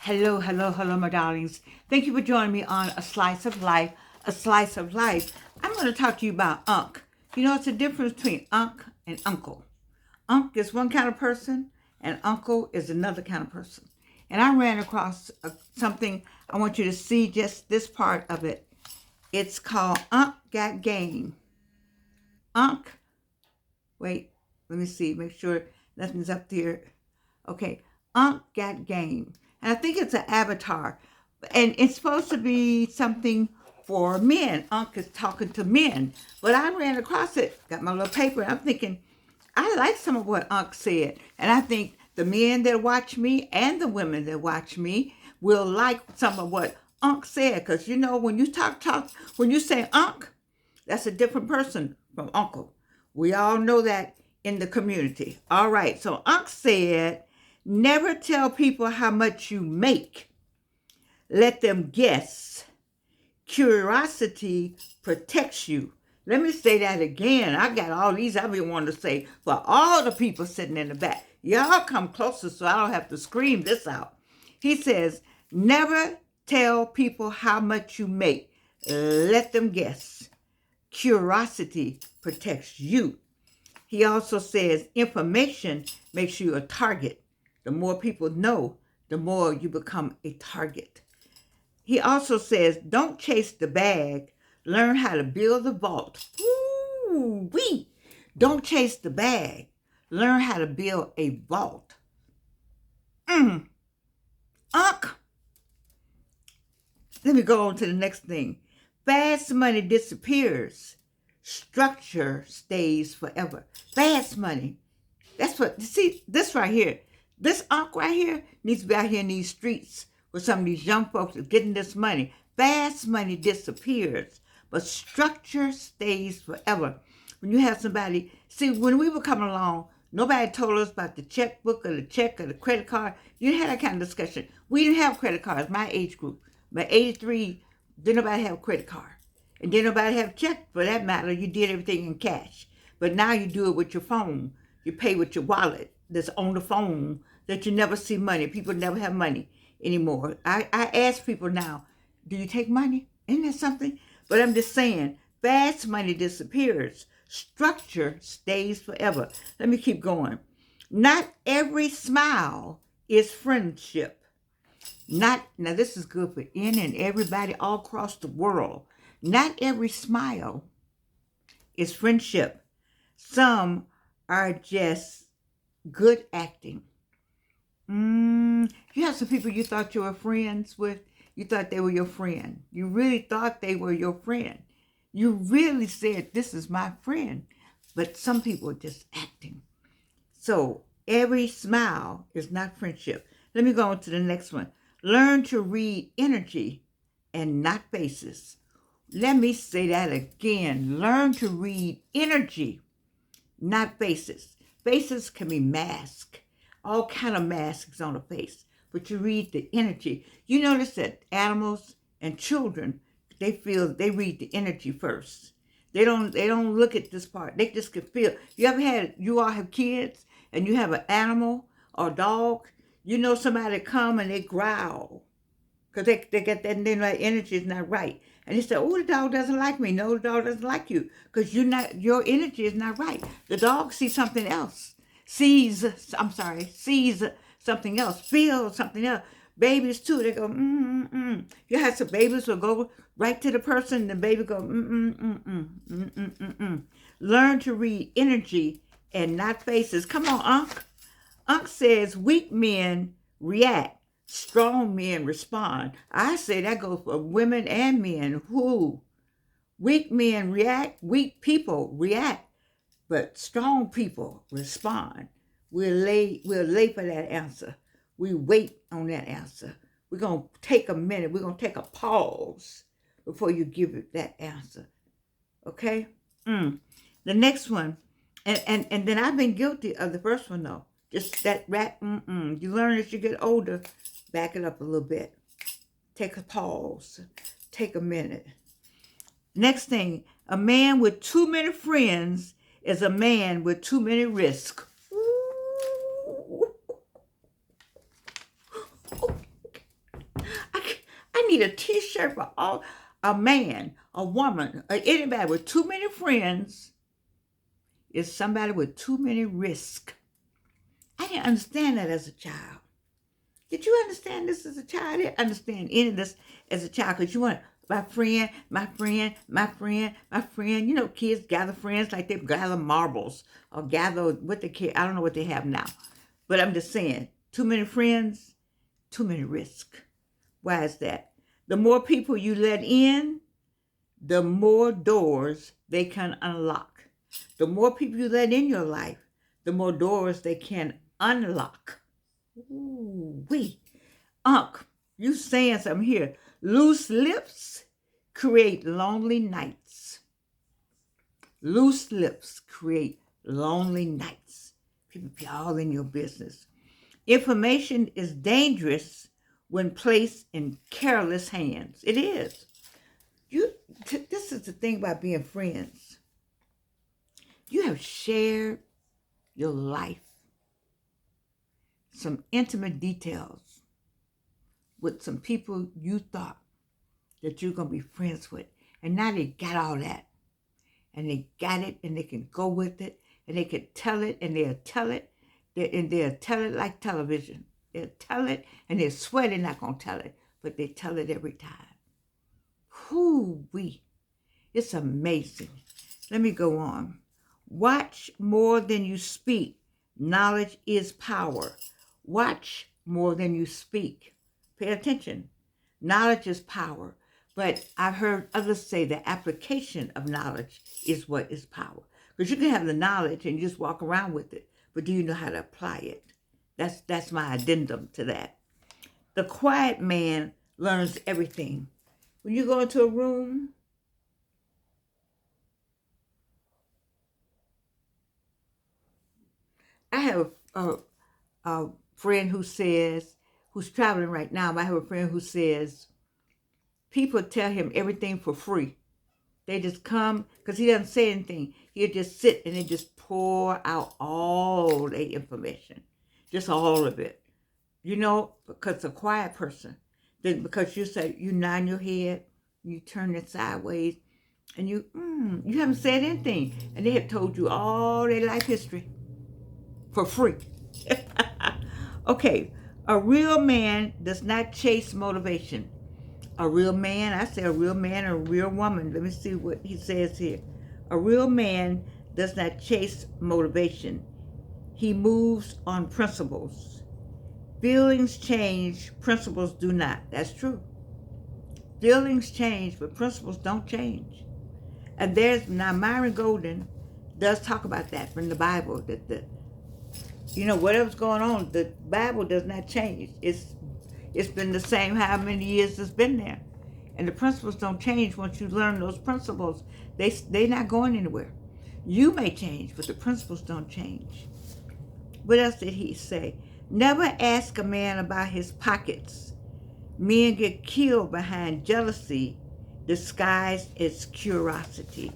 Hello, hello, hello, my darlings. Thank you for joining me on A Slice of Life, A Slice of Life. I'm going to talk to you about Unc. You know, it's a difference between Unc and Uncle. Unc is one kind of person, and Uncle is another kind of person. And I ran across something. I want you to see just this part of it. It's called Unc Got Game. Unc, wait, let me see, make sure nothing's up there. Okay, Unc Got Game. And I think it's an avatar. And it's supposed to be something for men. Unc is talking to men. But I ran across it, got my little paper, and I'm thinking, I like some of what Unc said. And I think the men that watch me and the women that watch me will like some of what Unc said. Because you know, when you when you say Unc, that's a different person from Uncle. We all know that in the community. All right, so Unc said, never tell people how much you make. Let them guess. Curiosity protects you. Let me say that again. I got all these I've been wanting to say for all the people sitting in the back. Y'all come closer so I don't have to scream this out. He says, never tell people how much you make. Let them guess. Curiosity protects you. He also says information makes you a target. The more people know, the more you become a target. He also says, don't chase the bag. Learn how to build the vault. Woo-wee. Don't chase the bag. Learn how to build a vault. Unc. Let me go on to the next thing. Fast money disappears. Structure stays forever. Fast money. That's what, see, this right here. This Unc right here needs to be out here in these streets with some of these young folks that are getting this money. Fast money disappears, but structure stays forever. When you have somebody, see, when we were coming along, nobody told us about the checkbook or the check or the credit card. You didn't have that kind of discussion. We didn't have credit cards, my age group. By 83, didn't nobody have a credit card. And didn't nobody have a check for that matter. You did everything in cash. But now you do it with your phone. You pay with your wallet that's on the phone that you never see money. People never have money anymore. I ask people now, do you take money? Isn't that something? But I'm just saying, fast money disappears. Structure stays forever. Let me keep going. Not every smile is friendship. Now this is good for any and everybody all across the world. Not every smile is friendship. Some are just good acting. You have some people you thought you were friends with. You thought they were your friend. You really thought they were your friend. You really said, this is my friend. But some people are just acting. So every smile is not friendship. Let me go on to the next one. Learn to read energy and not faces. Let me say that again. Learn to read energy, not faces. Faces can be masked. All kind of masks on a face. But you read the energy. You notice that animals and children, they read the energy first. They don't look at this part. They just can feel. You all have kids and you have an animal or a dog, you know somebody come and they growl because they get that, and then that energy is not right. And they say, oh, the dog doesn't like me. No, the dog doesn't like you because your energy is not right. The dog sees something else, sees something else, feels something else. Babies too, they go, You have some babies will go right to the person and the baby go, Learn to read energy and not faces. Come on, Unc. Unc says weak men react, strong men respond. I say that goes for women and men. Weak men react, weak people react, but strong people respond. We'll lay for that answer. We wait on that answer. We're going to take a minute. We're going to take a pause before you give it that answer. Okay? The next one, and then I've been guilty of the first one though. Just that You learn as you get older, back it up a little bit. Take a pause. Take a minute. Next thing, a man with too many friends is a man with too many risks. need a t-shirt for all a man, a woman, or anybody with too many friends is somebody with too many risks. I didn't understand that as a child. Did you understand this as a child? I didn't understand any of this as a child because you want my friend, my friend, my friend, my friend. You know, kids gather friends like they gather marbles or gather what they care. I don't know what they have now. But I'm just saying, too many friends, too many risks. Why is that? The more people you let in, the more doors they can unlock. The more people you let in your life, the more doors they can unlock. Ooh, wee. Unc, you saying something here. Loose lips create lonely nights. Loose lips create lonely nights. People be all in your business. Information is dangerous when placed in careless hands. It is. This is the thing about being friends. You have shared your life, some intimate details with some people you thought that you're going to be friends with. And now they got all that. And they got it, and they can go with it, and they can tell it, and they'll tell it, and they'll tell it like television. They'll tell it, and they swear they're not going to tell it, but they tell it every time. Whoo-wee. It's amazing. Let me go on. Watch more than you speak. Knowledge is power. Watch more than you speak. Pay attention. Knowledge is power. But I've heard others say the application of knowledge is what is power. Because you can have the knowledge and you just walk around with it, but do you know how to apply it? That's my addendum to that. The quiet man learns everything. When you go into a room, I have a friend who's traveling right now, but I have a friend who says, people tell him everything for free. They just come, because he doesn't say anything. He'll just sit and they just pour out all the information. Just all of it. You know, because a quiet person, then because you say, you nod your head, you turn it sideways, and you haven't said anything. And they have told you all their life history for free. Okay, a real man does not chase motivation. A real man, I say a real man or a real woman. Let me see what he says here. A real man does not chase motivation. He moves on principles. Feelings change, principles do not. That's true. Feelings change, but principles don't change. And now Myron Golden does talk about that from the Bible, that whatever's going on, the Bible does not change. It's been the same how many years it's been there. And the principles don't change once you learn those principles. They're not going anywhere. You may change, but the principles don't change. What else did he say? Never ask a man about his pockets. Men get killed behind jealousy disguised as curiosity.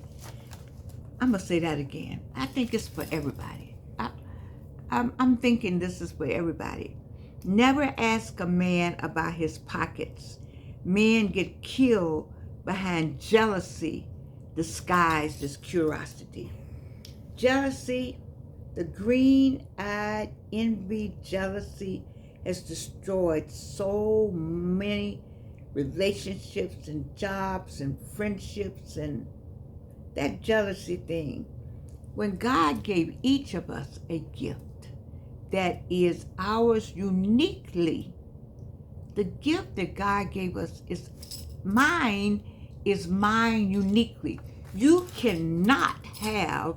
I'm going to say that again. I think it's for everybody. I'm thinking this is for everybody. Never ask a man about his pockets. Men get killed behind jealousy disguised as curiosity. Jealousy, the green-eyed envy, jealousy has destroyed so many relationships and jobs and friendships and that jealousy thing. When God gave each of us a gift that is ours uniquely, the gift that God gave us is mine uniquely. You cannot have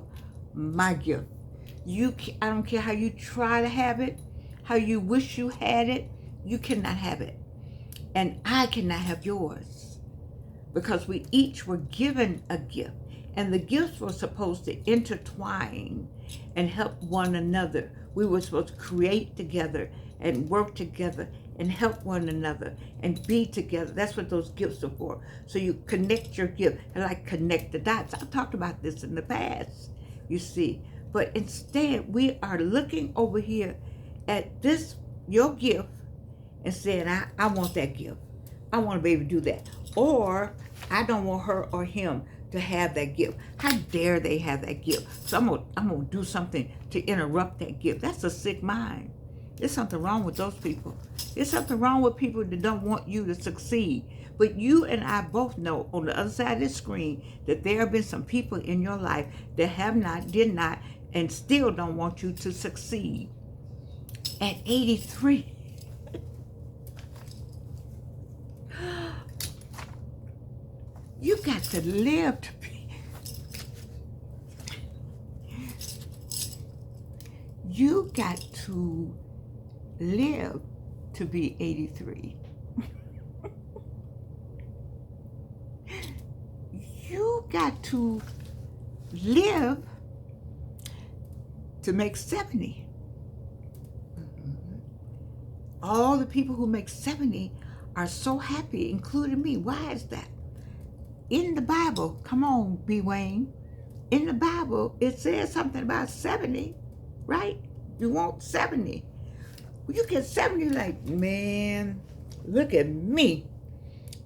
my gift. I don't care how you try to have it, how you wish you had it, you cannot have it. And I cannot have yours because we each were given a gift. And the gifts were supposed to intertwine and help one another. We were supposed to create together and work together and help one another and be together. That's what those gifts are for. So you connect your gift and like connect the dots. I've talked about this in the past, you see. But instead, we are looking over here at your gift and saying, I want that gift. I want to be able to do that. Or I don't want her or him to have that gift. How dare they have that gift? So I'm gonna do something to interrupt that gift. That's a sick mind. There's something wrong with those people. There's something wrong with people that don't want you to succeed. But you and I both know on the other side of the screen that there have been some people in your life that have not, did not, and still don't want you to succeed. At 83, you got to live to be. You got to live to be 83. You got to live to make 70. All the people who make 70 are so happy, including me. Why is that? In the Bible, come on, B. Wayne. In the Bible, it says something about 70, right? You want 70. When you get 70, like, man, look at me.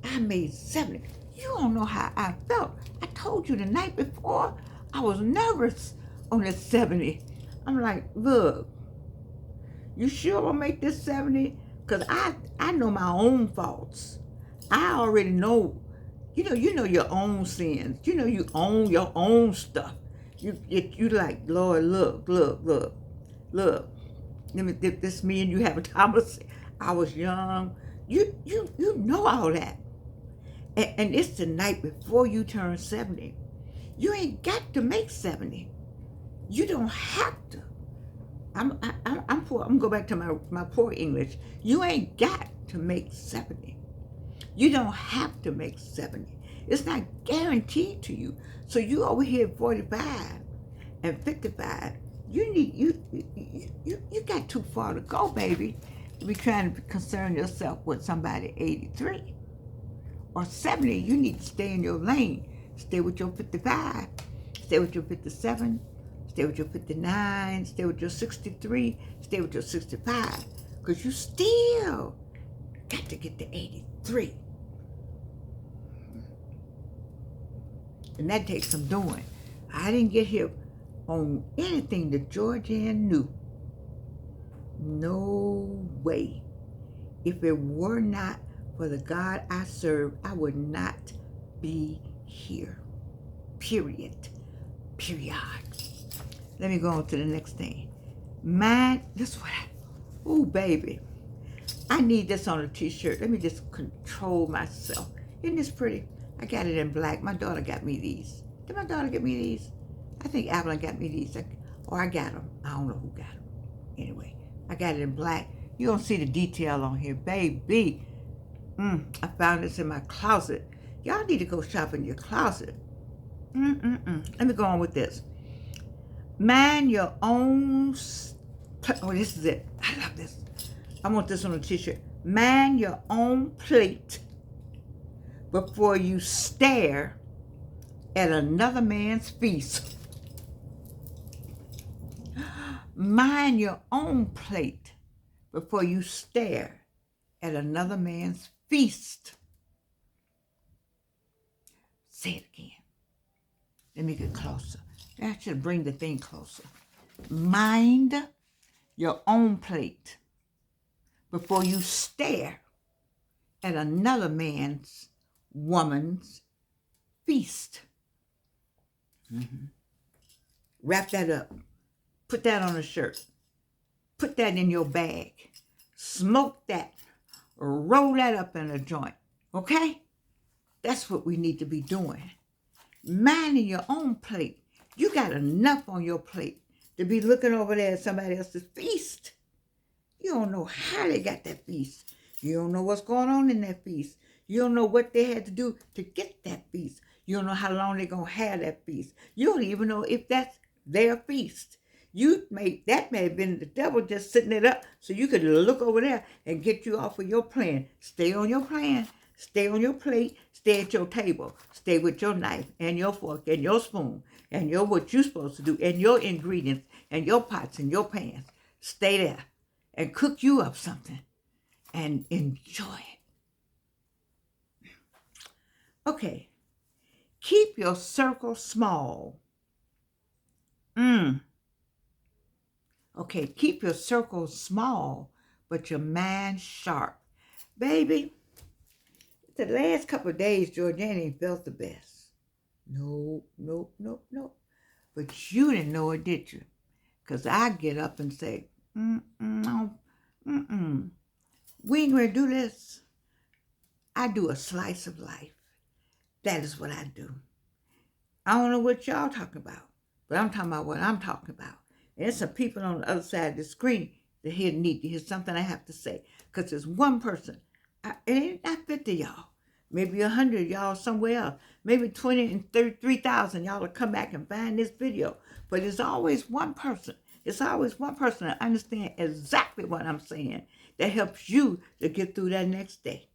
I made 70. You don't know how I felt. I told you the night before, I was nervous on this 70. I'm like, look, you sure will make this 70? Because I know my own faults. I already know, you know your own sins. You know you own your own stuff. You like, Lord, look. Let me, this me and you have a conversation. I was young. You know all that. And it's the night before you turn 70. You ain't got to make 70. You don't have to. I'm poor. I'm gonna go back to my poor English. You ain't got to make 70. You don't have to make 70. It's not guaranteed to you. So you over here at 45 and 55, you got too far to go, baby, to be trying to concern yourself with somebody 83 or 70. You need to stay in your lane. Stay with your 55. Stay with your 57. Stay with your 59. Stay with your 63. Stay with your 65. Because you still got to get to 83. And that takes some doing. I didn't get here on anything that Georgianne knew. No way. If it were not for the God I serve, I would not be here. Period. Let me go on to the next thing. This what ooh, baby. I need this on a t-shirt. Let me just control myself. Isn't this pretty? I got it in black. My daughter got me these. Did my daughter get me these? I think Evelyn got me these. Or I got them. I don't know who got them. Anyway, I got it in black. You don't see the detail on here, baby. I found this in my closet. Y'all need to go shop in your closet. Let me go on with this. Mind your own. Oh, this is it. I love this. I want this on a t-shirt. Mind your own plate before you stare at another man's feast. Mind your own plate before you stare at another man's feast. Say it again. Let me get closer. I should bring the thing closer. Mind your own plate before you stare at another man's, woman's feast. Wrap that up. Put that on a shirt. Put that in your bag. Smoke that. Roll that up in a joint. Okay? That's what we need to be doing. Minding your own plate. You got enough on your plate to be looking over there at somebody else's feast. You don't know how they got that feast. You don't know what's going on in that feast. You don't know what they had to do to get that feast. You don't know how long they're going to have that feast. You don't even know if that's their feast. That may have been the devil just setting it up so you could look over there and get you off of your plan. Stay on your plan. Stay on your plate. Stay at your table. Stay with your knife and your fork and your spoon and what you're supposed to do and your ingredients and your pots and your pans. Stay there and cook you up something and enjoy it. Okay. Keep your circle small. Mm. Okay, keep your circle small, but your mind sharp. Baby, the last couple of days, Georgiana ain't felt the best. No, no, no, no. But you didn't know it, did you? Because I get up and say, no, we ain't going to do this. I do a slice of life. That is what I do. I don't know what y'all talking about, but I'm talking about what I'm talking about. And there's some people on the other side of the screen that need to hear something I have to say. Because there's one person. It ain't not 50 y'all. Maybe 100 y'all somewhere else. Maybe 20 and 33,000 y'all will come back and find this video. But there's always one person. It's always one person that understands exactly what I'm saying that helps you to get through that next day,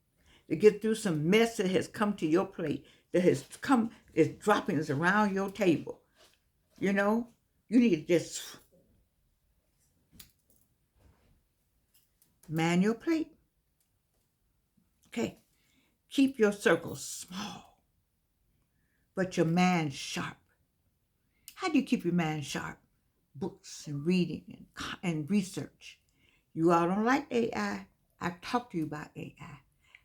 to get through some mess that has come to your plate, that has come, is droppings around your table. You know, you need to just man your plate. Okay. Keep your circle small, but your mind sharp. How do you keep your mind sharp? Books and reading and research. You all don't like AI. I've talked to you about AI.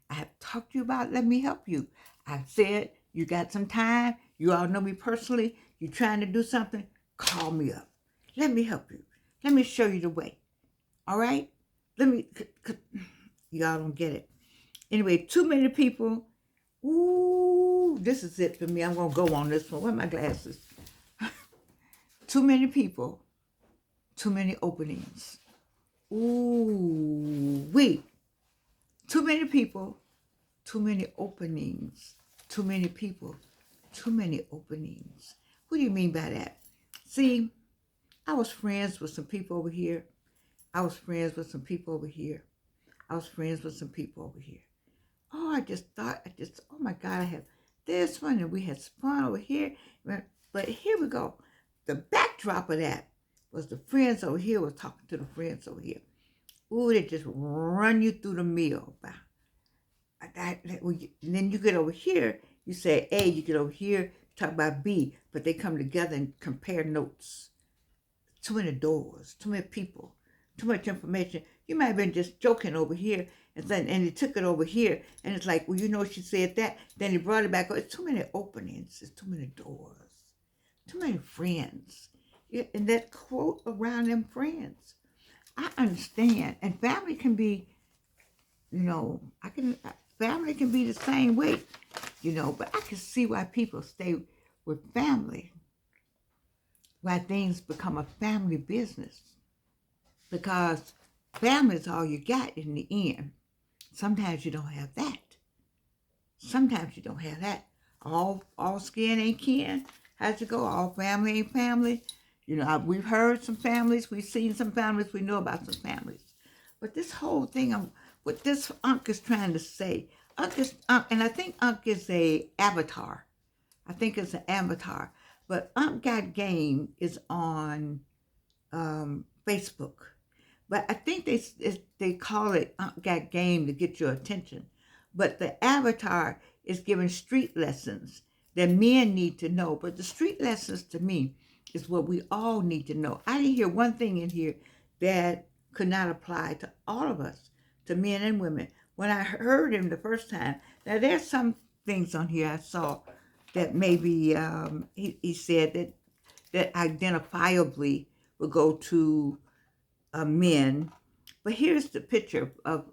I have talked to you about let me help you. I've said you got some time. You all know me personally. You're trying to do something. Call me up. Let me help you. Let me show you the way. All right? Y'all don't get it. Anyway, too many people. Ooh, this is it for me. I'm going to go on this one. Where are my glasses? Too many people. Too many openings. Ooh, wait. Too many people. Too many openings. Too many people. Too many openings. What do you mean by that? See, I was friends with some people over here. I was friends with some people over here. I was friends with some people over here. Oh, oh my God, I have this one and we had fun over here. But here we go. The backdrop of that was the friends over here was talking to the friends over here. Ooh, they just run you through the mill. And then you get over here, you say A, you get over here, talk about B, but they come together and compare notes. Too many doors, too many people, too much information. You might have been just joking over here, and he took it over here, and it's like, well, you know, she said that. Then he brought it back. It's too many openings. It's too many doors. Too many friends. And that quote around them friends. I understand. And family can be, family can be the same way, but I can see why people stay with family, why things become a family business. Because family is all you got in the end. Sometimes you don't have that. Sometimes you don't have that. All skin ain't kin. How's it go? All family ain't family. We've heard some families, we've seen some families, we know about some families. But this whole thing, what this Unc is trying to say, and I think Unc is a avatar. I think it's an avatar. But Unc Got Game is on Facebook. But I think they call it Unc Got Game to get your attention. But the avatar is giving street lessons that men need to know. But the street lessons to me is what we all need to know. I didn't hear one thing in here that could not apply to all of us, to men and women. When I heard him the first time, now there's some things on here I saw that maybe he said that identifiably would go to men. But here's the picture of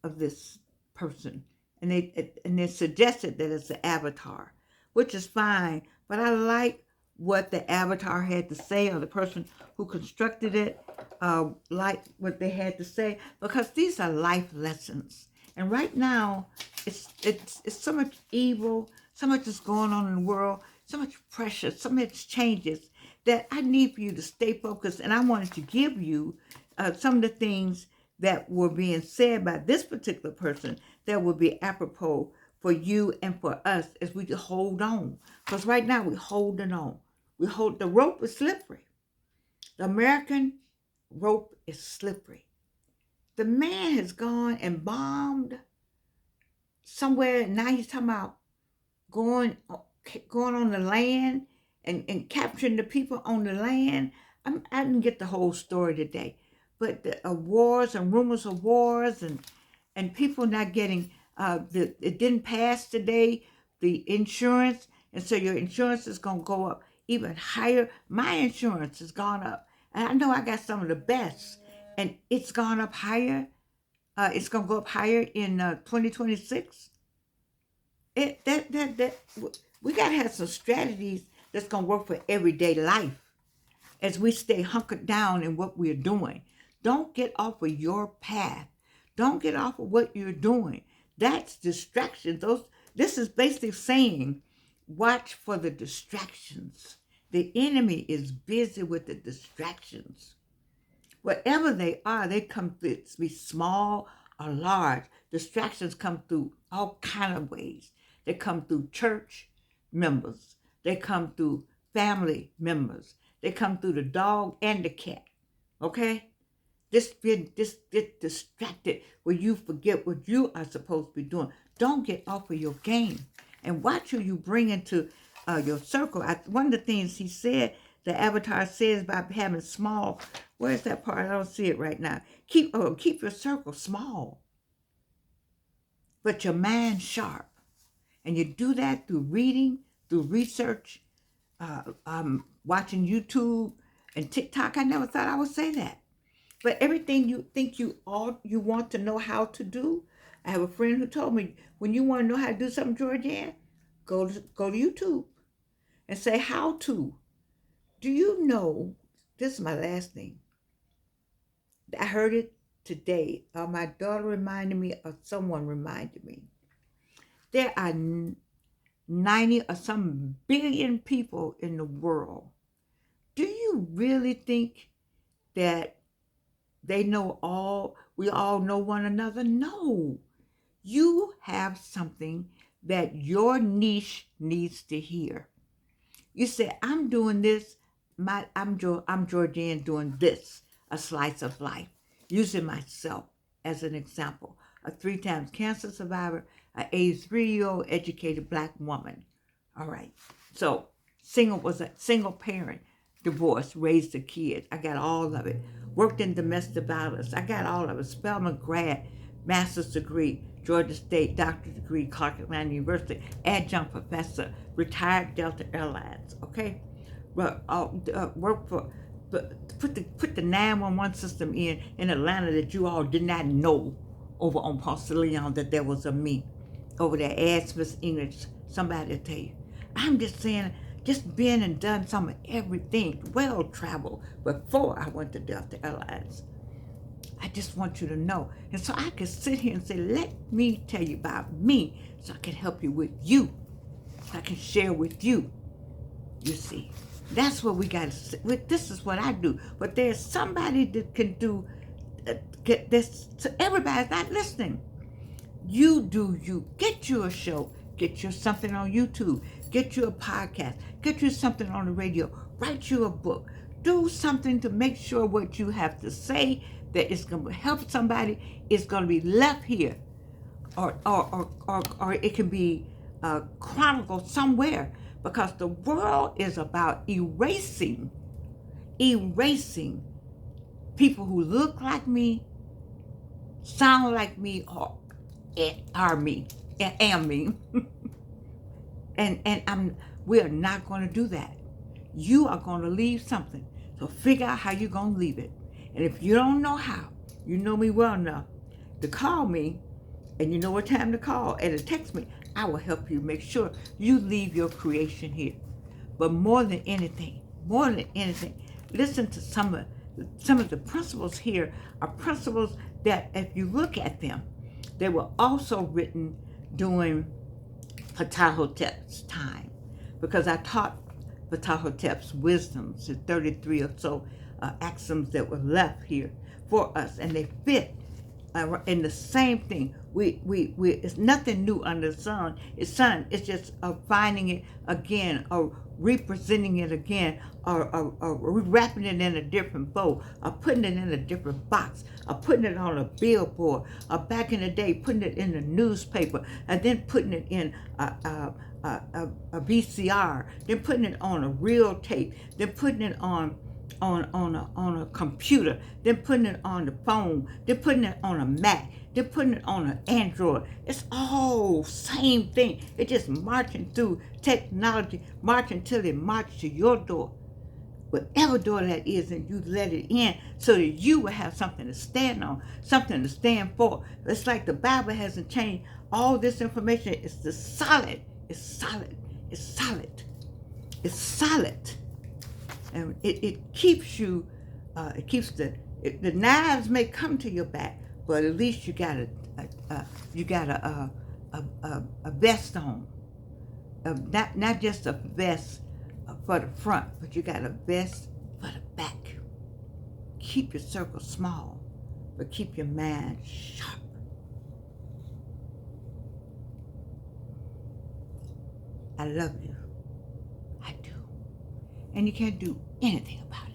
this person, and they suggested that it's an avatar, which is fine. But I like what the avatar had to say, or the person who constructed it, like what they had to say, because these are life lessons. And right now, it's so much evil, so much is going on in the world, so much pressure, so much changes that I need for you to stay focused. And I wanted to give you some of the things that were being said by this particular person that would be apropos for you and for us as we hold on. Because right now we're holding on. The rope is slippery. The American rope is slippery. The man has gone and bombed somewhere, and now he's talking about going going on the land and capturing the people on the land. I didn't get the whole story today, but the wars and rumors of wars and people not getting it didn't pass today, the insurance, and so your insurance is gonna go up even higher. My insurance has gone up, and I know I got some of the best, and it's gone up higher. It's gonna go up higher in 2026. That we gotta have some strategies that's gonna work for everyday life as we stay hunkered down in what we're doing. Don't get off of your path. Don't get off of what you're doing. That's distraction. This is basically saying, watch for the distractions. The enemy is busy with the distractions. Whatever they are, they come through, be small or large. Distractions come through all kind of ways. They come through church members. They come through family members. They come through the dog and the cat. Okay? Just get distracted where you forget what you are supposed to be doing. Don't get off of your game. And watch who you bring into your circle. One of the things he said, the avatar says about having small, where's that part? I don't see it right now. Keep your circle small, but your mind sharp. And you do that through reading, through research, watching YouTube and TikTok. I never thought I would say that. But everything you think you want to know how to do. I have a friend who told me, when you want to know how to do something, Georgianne, go to YouTube and say how to. Do you know, this is my last thing. I heard it today. My daughter reminded me, or someone reminded me. There are 90 or some billion people in the world. Do you really think that they know all, we all know one another? No. You have something that your niche needs to hear. You say, I'm doing this, I'm Georgianne doing this, a slice of life, using myself as an example. A 3 times cancer survivor, an 83-year-old educated Black woman. All right. So was a single parent, divorced, raised a kid. I got all of it. Worked in domestic violence. I got all of it. Spelman grad, master's degree, Georgia State, doctorate degree, Clark Atlanta University, adjunct professor, retired Delta Airlines. Okay, work for, put the 911 system in Atlanta that you all did not know over on Ponce de Leon that there was a me over there. Ask Miss English, somebody will tell you. I'm just saying, just been and done some of everything, well traveled before I went to Delta Airlines. I just want you to know. And so I can sit here and say, let me tell you about me so I can help you with you. So I can share with you. You see, that's what we got to say. This is what I do. But there's somebody that can do this. So everybody's not listening. You do you. Get you a show. Get you something on YouTube. Get you a podcast. Get you something on the radio. Write you a book. Do something to make sure what you have to say, that it's going to help somebody, is going to be left here, or it can be chronicled somewhere, because the world is about erasing people who look like me, sound like me, or are me, and am me. and we are not going to do that. You are going to leave something. So figure out how you're going to leave it. And if you don't know how, you know me well enough to call me, and you know what time to call, and to text me. I will help you make sure you leave your creation here. But more than anything, listen to some of the principles here are principles that, if you look at them, they were also written during Ptahhotep's time, because I taught Ptahhotep's wisdoms, the 33 or so axioms that were left here for us, and they fit And the same thing. We it's nothing new under the sun. It's just finding it again, or representing it again, or wrapping it in a different bow, or putting it in a different box, or putting it on a billboard, or back in the day putting it in the newspaper, and then putting it in a VCR, then putting it on a reel tape, then putting it on a computer, then putting it on the phone, then putting it on a Mac, then putting it on an Android. It's all same thing. It's just marching through technology, marching till it marches to your door, whatever door that is, and you let it in so that you will have something to stand on, something to stand for. It's like the Bible hasn't changed. All this information is the solid. It's solid. It's solid. It's solid. And it keeps you, it keeps the knives may come to your back, but at least you got a vest on, not just a vest for the front, but you got a vest for the back. Keep your circle small, but keep your mind sharp. I love you. I do. And you can't do anything about it.